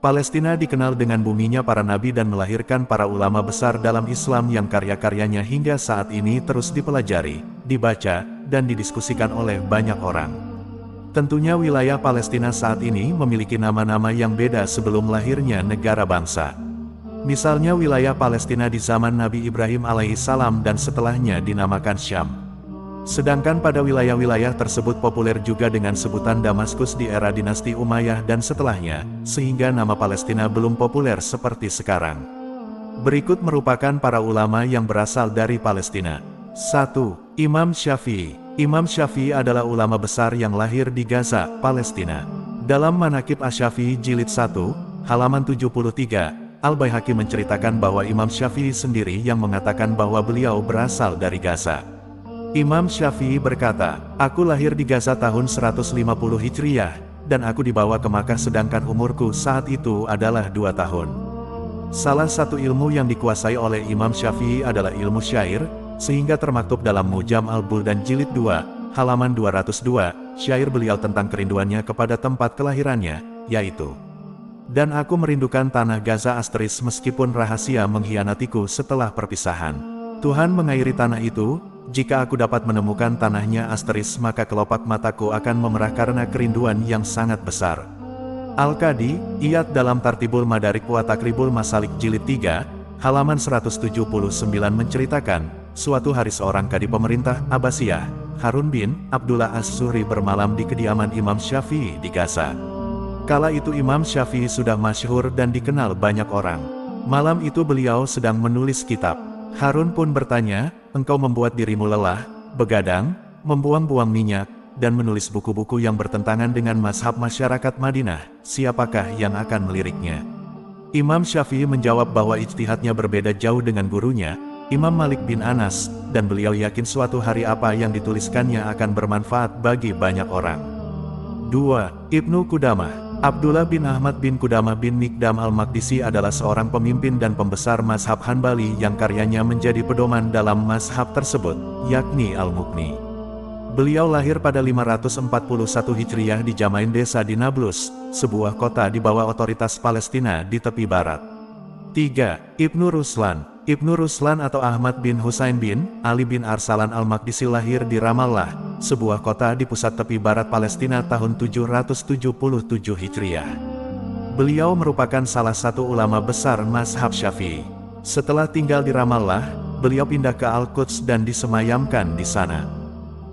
Palestina dikenal dengan buminya para nabi dan melahirkan para ulama besar dalam Islam yang karya-karyanya hingga saat ini terus dipelajari, dibaca, dan didiskusikan oleh banyak orang. Tentunya wilayah Palestina saat ini memiliki nama-nama yang beda sebelum lahirnya negara bangsa. Misalnya wilayah Palestina di zaman Nabi Ibrahim alaihissalam dan setelahnya dinamakan Syam. Sedangkan pada wilayah-wilayah tersebut populer juga dengan sebutan Damaskus di era dinasti Umayyah dan setelahnya, sehingga nama Palestina belum populer seperti sekarang. Berikut merupakan para ulama yang berasal dari Palestina. 1. Imam Syafi'i. Imam Syafi'i adalah ulama besar yang lahir di Gaza, Palestina. Dalam Manaqib Asy-Syafi'i jilid 1, halaman 73, Al-Baihaqi menceritakan bahwa Imam Syafi'i sendiri yang mengatakan bahwa beliau berasal dari Gaza. Imam Syafi'i berkata, "Aku lahir di Gaza tahun 150 Hijriyah, dan aku dibawa ke Makkah sedangkan umurku saat itu adalah 2 tahun. Salah satu ilmu yang dikuasai oleh Imam Syafi'i adalah ilmu syair, sehingga termaktub dalam Mujam al-Buldan jilid 2, halaman 202, syair beliau tentang kerinduannya kepada tempat kelahirannya, yaitu, "Dan aku merindukan tanah Gaza asteris meskipun rahasia mengkhianatiku setelah perpisahan. Tuhan mengairi tanah itu, jika aku dapat menemukan tanahnya asteris maka kelopak mataku akan memerah karena kerinduan yang sangat besar." Al-Qadi, Iyad dalam Tartibul Madarik wa Takribul Masalik jilid 3, halaman 179 menceritakan, suatu hari seorang kadi pemerintah Abbasiyah, Harun bin Abdullah As-Zuhri bermalam di kediaman Imam Syafi'i di Gaza. Kala itu Imam Syafi'i sudah masyhur dan dikenal banyak orang. Malam itu beliau sedang menulis kitab. Harun pun bertanya, "Engkau membuat dirimu lelah, begadang, membuang-buang minyak, dan menulis buku-buku yang bertentangan dengan mazhab masyarakat Madinah, siapakah yang akan meliriknya?" Imam Syafi'i menjawab bahwa ijtihadnya berbeda jauh dengan gurunya, Imam Malik bin Anas, dan beliau yakin suatu hari apa yang dituliskannya akan bermanfaat bagi banyak orang. 2. Ibnu Qudamah. Abdullah bin Ahmad bin Qudamah bin Mikdam al-Maqdisi adalah seorang pemimpin dan pembesar mazhab Hanbali yang karyanya menjadi pedoman dalam mazhab tersebut, yakni Al-Mughni. Beliau lahir pada 541 Hijriyah di Jamain desa di Nablus, sebuah kota di bawah otoritas Palestina di tepi barat. 3. Ibnu Ruslan. Ibnu Ruslan atau Ahmad bin Husain bin Ali bin Arsalan al-Maqdisi lahir di Ramallah, sebuah kota di pusat tepi barat Palestina tahun 777 Hijriah. Beliau merupakan salah satu ulama besar mazhab Syafi'i. Setelah tinggal di Ramallah, beliau pindah ke Al-Quds dan disemayamkan di sana.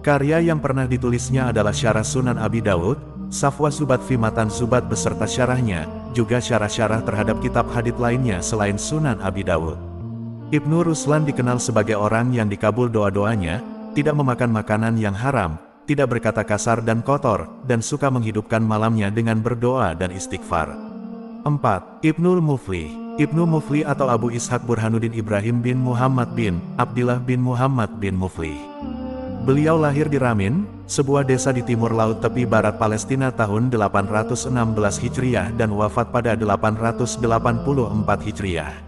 Karya yang pernah ditulisnya adalah Syarah Sunan Abi Dawud, Safwa Zubat fi Matan Zubat beserta syarahnya, juga syarah-syarah terhadap kitab hadits lainnya selain Sunan Abi Dawud. Ibnu Ruslan dikenal sebagai orang yang dikabul doa-doanya, tidak memakan makanan yang haram, tidak berkata kasar dan kotor, dan suka menghidupkan malamnya dengan berdoa dan istighfar. 4. Ibnul Muflih. Ibnu Muflih atau Abu Ishaq Burhanuddin Ibrahim bin Muhammad bin Abdillah bin Muhammad bin Muflih. Beliau lahir di Ramin, sebuah desa di timur laut tepi barat Palestina tahun 816 Hijriah dan wafat pada 884 Hijriah.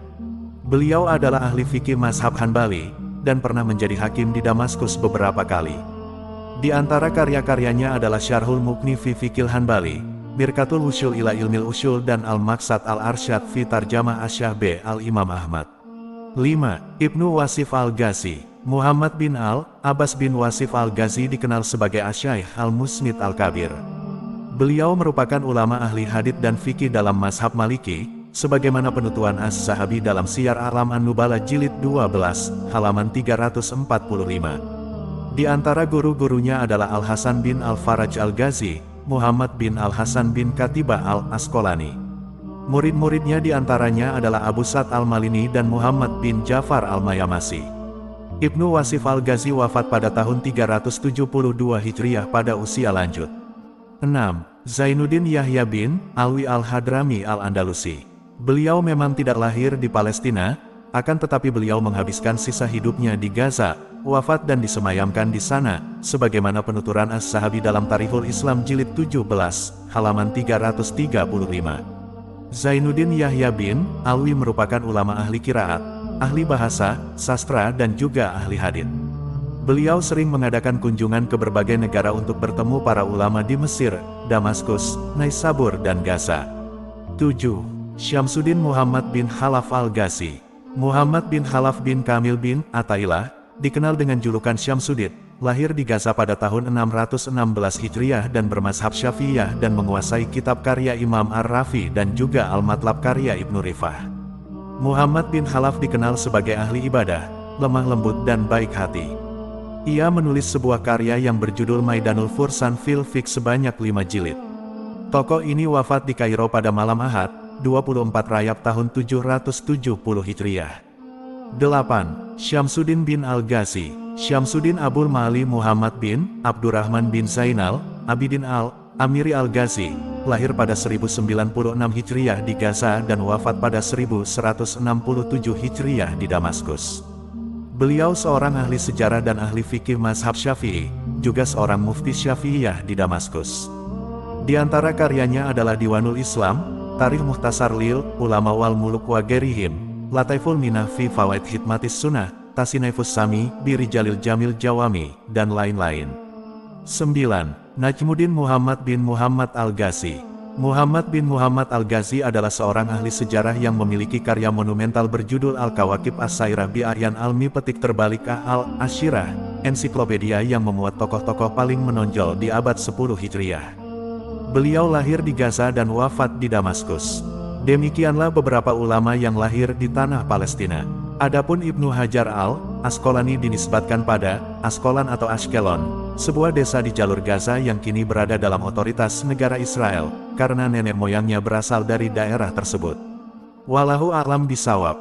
Beliau adalah ahli fikih mazhab Hanbali, dan pernah menjadi hakim di Damaskus beberapa kali. Di antara karya-karyanya adalah Syarhul Mughni fi Fiqhil Hanbali, Mirkatul Usyul ila Ilmil Usyul dan Al-Maqsad Al-Arsyad fi Tarjamah Asy-Syahbi Al-Imam Ahmad. 5. Ibnu Wasif Al-Ghazi. Muhammad bin Al-Abbas bin Wasif Al-Ghazi dikenal sebagai Asy-Syaikh Al-Musnid Al-Kabir. Beliau merupakan ulama ahli hadits dan fikih dalam mazhab Maliki, sebagaimana penuturan As-Zahabi dalam Siyar A'lam An-Nubala jilid 12, halaman 345. Di antara guru-gurunya adalah Al-Hasan bin Al-Faraj Al-Ghazi, Muhammad bin Al-Hasan bin Katibah Al-Asqalani. Murid-muridnya di antaranya adalah Abu Sa'd Al-Malini dan Muhammad bin Ja'far Al-Mayamasi. Ibnu Wasif Al-Ghazi wafat pada tahun 372 Hijriah pada usia lanjut. 6. Zainuddin Yahya bin Alwi Al-Hadrami Al-Andalusi. Beliau memang tidak lahir di Palestina, akan tetapi beliau menghabiskan sisa hidupnya di Gaza, wafat dan disemayamkan di sana, sebagaimana penuturan As-Zahabi dalam Tarikhul Islam jilid 17, halaman 335. Zainuddin Yahya bin Alwi merupakan ulama ahli qiraat, ahli bahasa, sastra dan juga ahli hadits. Beliau sering mengadakan kunjungan ke berbagai negara untuk bertemu para ulama di Mesir, Damaskus, Naisabur dan Gaza. 7. Syamsuddin Muhammad bin Khalaf Al-Ghazi. Muhammad bin Khalaf bin Kamil bin Athaillah, dikenal dengan julukan Syamsuddin, lahir di Gaza pada tahun 616 Hijriah dan bermazhab Syafi'iyah dan menguasai kitab karya Imam Ar-Rafi dan juga Al-Matlab karya Ibnu Rifah. Muhammad bin Khalaf dikenal sebagai ahli ibadah, lemah lembut dan baik hati. Ia menulis sebuah karya yang berjudul Maidanul Fursan fil Fiqh sebanyak 5 jilid. Tokoh ini wafat di Kairo pada malam Ahad, 24 Rajab tahun 770 Hijriah. 8. Syamsuddin bin Al-Ghazi. Syamsuddin Abul Ma'ali Muhammad bin Abdurrahman bin Zainal Abidin Al-Amiri Al-Ghazi, lahir pada 1096 Hijriah di Gaza dan wafat pada 1167 Hijriah di Damaskus. Beliau seorang ahli sejarah dan ahli fikih mazhab Syafi'i, juga seorang mufti Syafi'iyah di Damaskus. Di antara karyanya adalah Diwanul Islam, Tarikh Mukhtasar lil Ulama wal Muluk wa Gerihim, Lataiful Minah fi Fawaid Hikmatis Sunnah, Tasinaifus Sami, Biri Jalil Jamil Jawami, dan lain-lain. 9. Najmuddin Muhammad bin Muhammad Al-Ghazi. Muhammad bin Muhammad Al-Ghazi adalah seorang ahli sejarah yang memiliki karya monumental berjudul Al-Kawakib As-Sairah bi Aryan Almi Petik Terbalik Al-Ashirah, ensiklopedia yang memuat tokoh-tokoh paling menonjol di abad 10 Hijriah. Beliau lahir di Gaza dan wafat di Damaskus. Demikianlah beberapa ulama yang lahir di tanah Palestina. Adapun Ibnu Hajar Al-Asqalani dinisbatkan pada Asqalan atau Ashkelon, sebuah desa di jalur Gaza yang kini berada dalam otoritas negara Israel, karena nenek moyangnya berasal dari daerah tersebut. Wallahu a'lam bishawab.